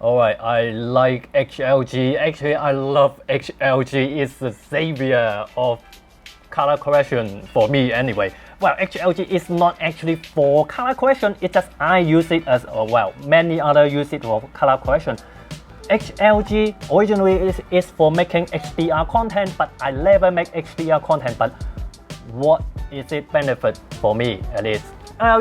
Alright, I like HLG. Actually, I love HLG. It's the savior of color correction for me anyway. Well, HLG is not actually for color correction. It's just I use it as well. Many others use it for color correction. HLG originally is for making HDR content, but I never make HDR content. But what is it benefit for me at least?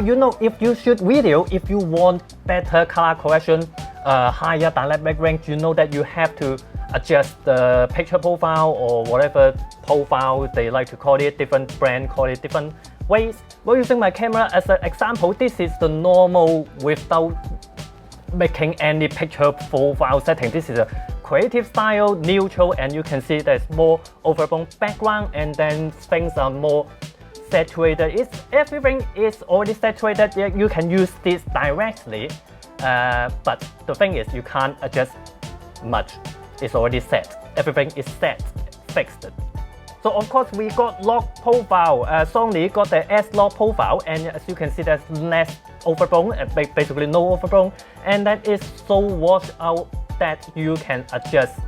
You know, if you shoot video, if you want better color correction, higher dynamic range, you know that you have to adjust the picture profile or whatever profile they like to call it. Different brand call it different ways. Well, using my camera as an example, this is the normal without making any picture profile setting. This is a creative style, neutral, and you can see there's more overblown background, and then things are more saturated. Everything is already saturated. You can use this directly, but the thing is you can't adjust much. It's already set. Everything is set, fixed. So of course we got lock profile. Sony got the S-lock profile, and as you can see there's less overblown, basically no overblown, and that is so washed out that you can adjust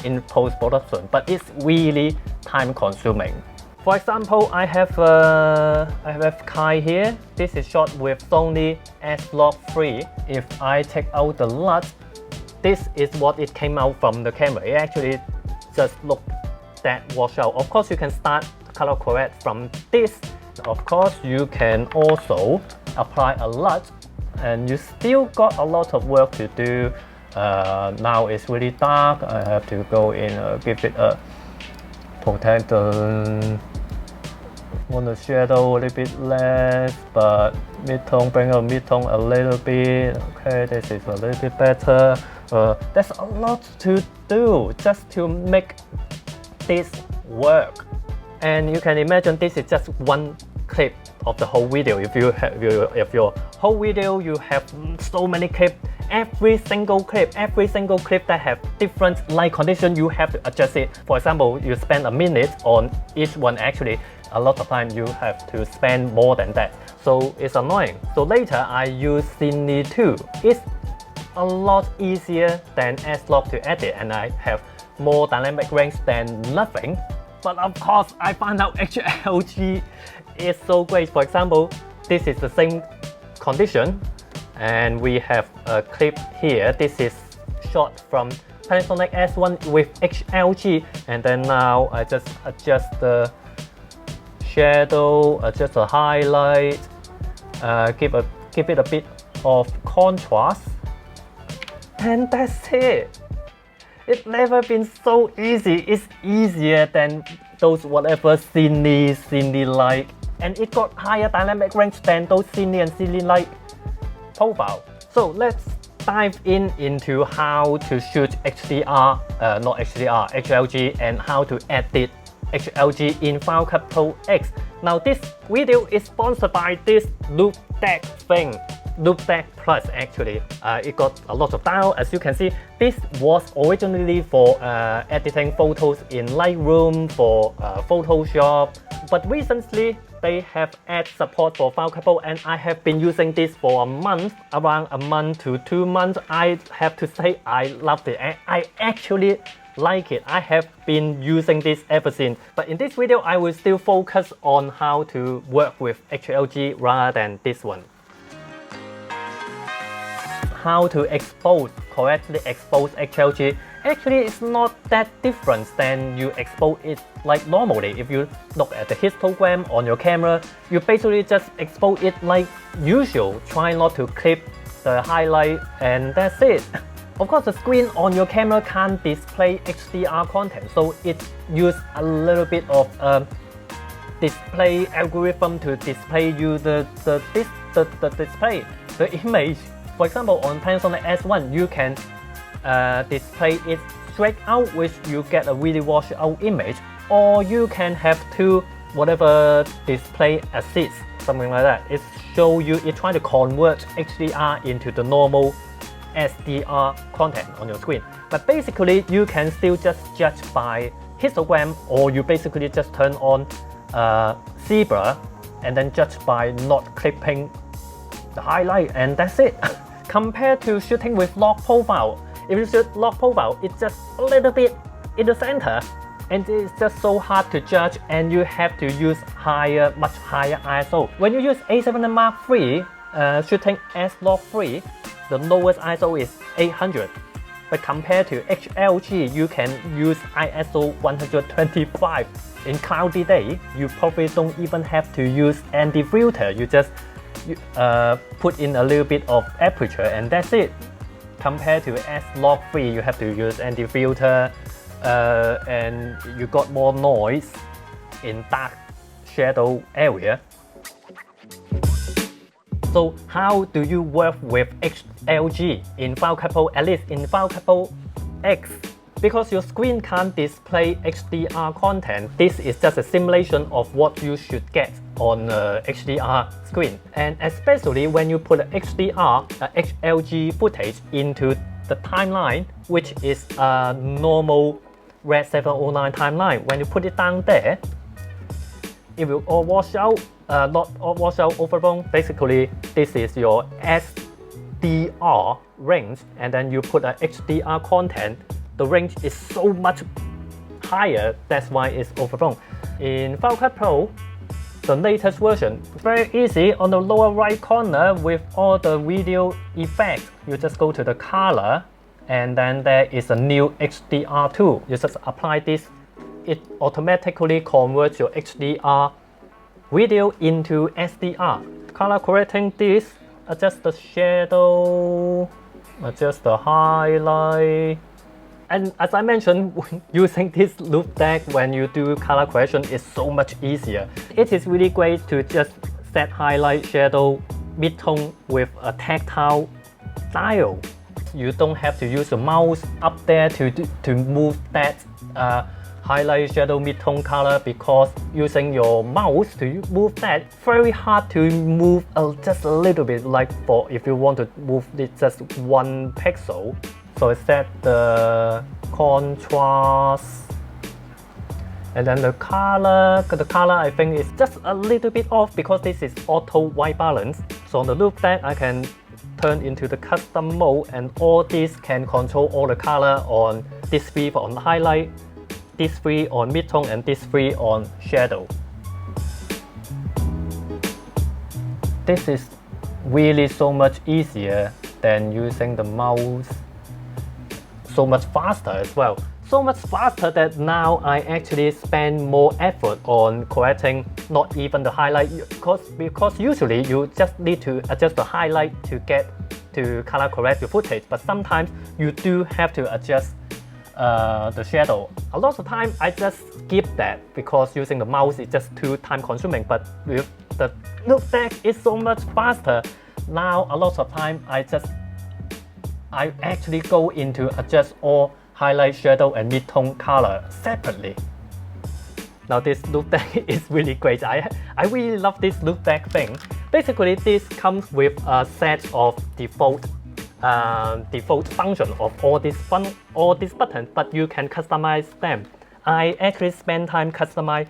in post-production, but it's really time consuming. For example, I have Kai here. This is shot with Sony S-Log 3. If I take out the LUT, this is what it came out from the camera. It actually just looked that washed out. Of course, you can start color correct from this. Of course, you can also apply a LUT, and you still got a lot of work to do. Now it's really dark. I have to go in, give it a protect the want the shadow a little bit less, but mid-tone, bring up mid-tone a little bit. Okay, this is a little bit better. There's a lot to do just to make this work. And you can imagine this is just one clip of the whole video. If your whole video you have so many clips, every single clip that have different light condition, you have to adjust it. For example, you spend a minute on each one. Actually, a lot of time you have to spend more than that, so it's annoying. So later I use Cine 2. It's a lot easier than S-Log to edit, and I have more dynamic range than nothing. But of course I found out HLG is so great. For example, this is the same condition, and we have a clip here. This is shot from Panasonic S1 with HLG, and then now I just adjust the shadow, adjust the highlight, give it a bit of contrast, and that's it. It's never been so easy. It's easier than those whatever Cine like, and it got higher dynamic range than those Cine and Cine like profile. So let's dive into how to shoot HLG, and how to edit HLG in Final Cut Pro X. Now this video is sponsored by this Loupedeck thing, Loupedeck Plus. Actually, it got a lot of dial. As you can see, this was originally for editing photos in Lightroom, for Photoshop, but recently they have added support for Final Cut Pro, and I have been using this for a month, around a month to 2 months. I have to say I loved it. I actually like it. I have been using this ever since. But in this video, I will still focus on how to work with HLG rather than this one. How to correctly expose HLG. Actually, it's not that different than you expose it like normally. If you look at the histogram on your camera, you basically just expose it like usual. Try not to clip the highlight, and that's it. Of course, the screen on your camera can't display HDR content, so it uses a little bit of display algorithm to display you the display, the image. For example, on Panasonic S1, you can display it straight out, which you get a really washed out image, or you can have two whatever display assist, something like that. It show you, it try to convert HDR into the normal SDR content on your screen. But basically, you can still just judge by histogram, or you basically just turn on zebra and then judge by not clipping the highlight, and that's it. Compared to shooting with log profile, If you shoot lock profile, it's just a little bit in the center, and it's just so hard to judge, and you have to use much higher ISO. When you use A7 Mark III shooting S-Log 3, the lowest ISO is 800. But compared to HLG, you can use ISO 125. In cloudy day, you probably don't even have to use anti-filter. You just put in a little bit of aperture and that's it. Compared to S-Log 3, you have to use anti-filter and you got more noise in dark shadow area. So how do you work with HLG in file couple, at least in file couple X? Because your screen can't display HDR content, this is just a simulation of what you should get on a HDR screen. And especially when you put HLG footage into the timeline, which is a normal Red 709 timeline, when you put it down there, it will all wash out, not all wash out overall. Basically, this is your SDR range, and then you put a HDR content. The range is so much higher, that's why it's overblown. In Final Cut Pro, the latest version, very easy. On the lower right corner with all the video effects, you just go to the color, and then there is a new HDR tool. You just apply this. It automatically converts your HDR video into SDR. Color correcting this, adjust the shadow, adjust the highlight. And as I mentioned, using this Loupedeck when you do color correction is so much easier. It is really great to just set highlight, shadow, mid-tone with a tactile dial. You don't have to use the mouse up there to move that highlight, shadow, mid-tone color, because using your mouse to move that, very hard to move just a little bit, like for if you want to move it just 1 pixel. So I set the contrast, and then the color I think is just a little bit off because this is auto white balance. So on the Loupedeck I can turn into the custom mode, and all this can control all the color on this 3 on highlight, this 3 on mid-tone, and this 3 on shadow. This is really so much easier than using the mouse. So much faster as well. So much faster that now I actually spend more effort on correcting not even the highlight, because usually you just need to adjust the highlight to get to color correct your footage, but sometimes you do have to adjust the shadow. A lot of time I just skip that because using the mouse is just too time consuming, but with the Loupedeck it's so much faster. Now a lot of time I actually go into adjust all highlight, shadow, and mid-tone color separately. Now this Loupedeck is really great. I really love this Loupedeck thing. Basically, this comes with a set of default function of all these buttons, but you can customize them. I actually spend time customize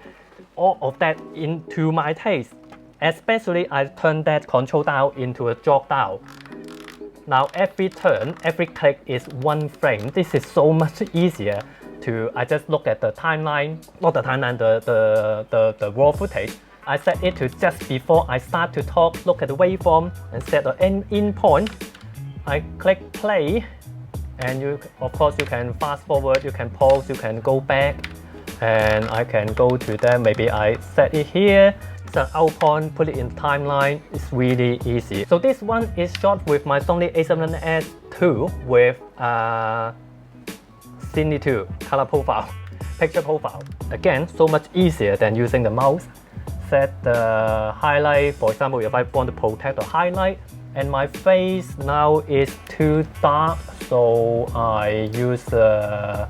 all of that into my taste. Especially, I turn that control dial into a jog dial. Now every turn, every click is 1 frame. This is so much easier to, I just look at the timeline, not the timeline, the raw footage. I set it to just before I start to talk, look at the waveform and set the in point. I click play, and of course you can fast forward, you can pause, you can go back, and I can go to them. Maybe I set it here. The out point, put it in timeline. It's really easy. So this one is shot with my Sony A7S II with Cine 2 color profile, picture profile. Again, so much easier than using the mouse. Set the highlight, for example, if I want to protect the highlight, and my face now is too dark, so I use the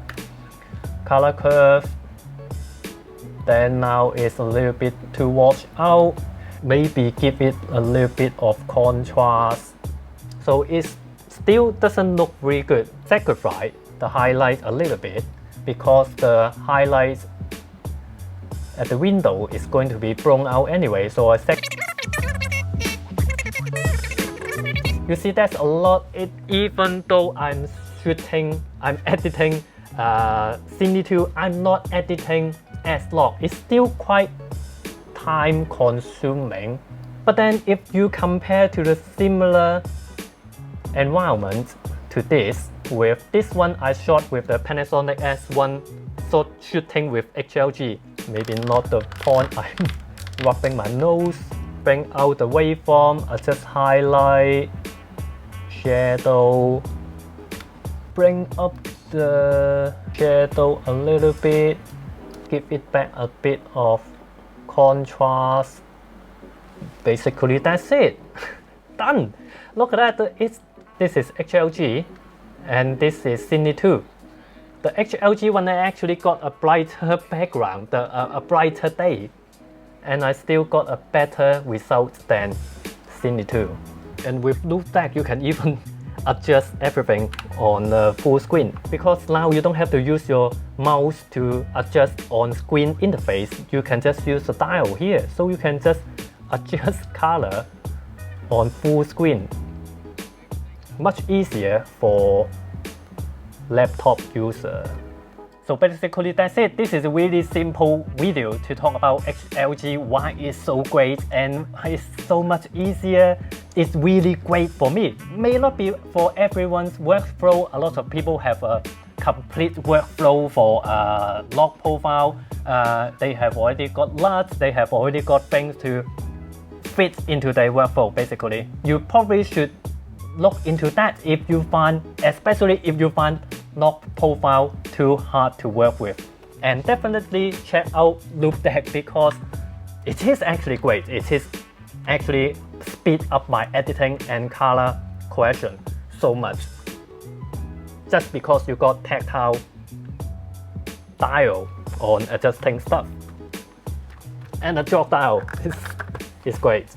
color curve. Then now it's a little bit to wash out. Maybe give it a little bit of contrast. So it still doesn't look really good. Sacrifice the highlight a little bit because the highlights at the window is going to be blown out anyway. So I set. You see that's a lot. Even though I'm shooting, I'm editing Cine 2, I'm not editing S-Log. It's still quite time consuming. But then if you compare to the similar environment to this, with this one I shot with the Panasonic S1, so shooting with HLG, maybe not the point I'm rubbing my nose, bring out the waveform, adjust highlight, shadow, bring up the shadow a little bit, give it back a bit of contrast. Basically that's it. Done. Look at that. This is HLG and this is Cine 2. The HLG one I actually got a brighter background, a brighter day, and I still got a better result than Cine 2. And with Loupedeck you can even adjust everything on the full screen, because now you don't have to use your mouse to adjust on screen interface. You can just use the dial here, so you can just adjust color on full screen. Much easier for laptop user. So basically that's it. This is a really simple video to talk about HLG, why it's so great and it's so much easier. It's really great for me. May not be for everyone's workflow. A lot of people have a complete workflow for log profile. They have already got LUTs, they have already got things to fit into their workflow. Basically, you probably should look into that if you find, especially if you find log profile too hard to work with. And definitely check out Loupedeck because it is actually great. It is actually speed up my editing and color correction so much. Just because you got tactile dial on adjusting stuff. And the jog dial is great.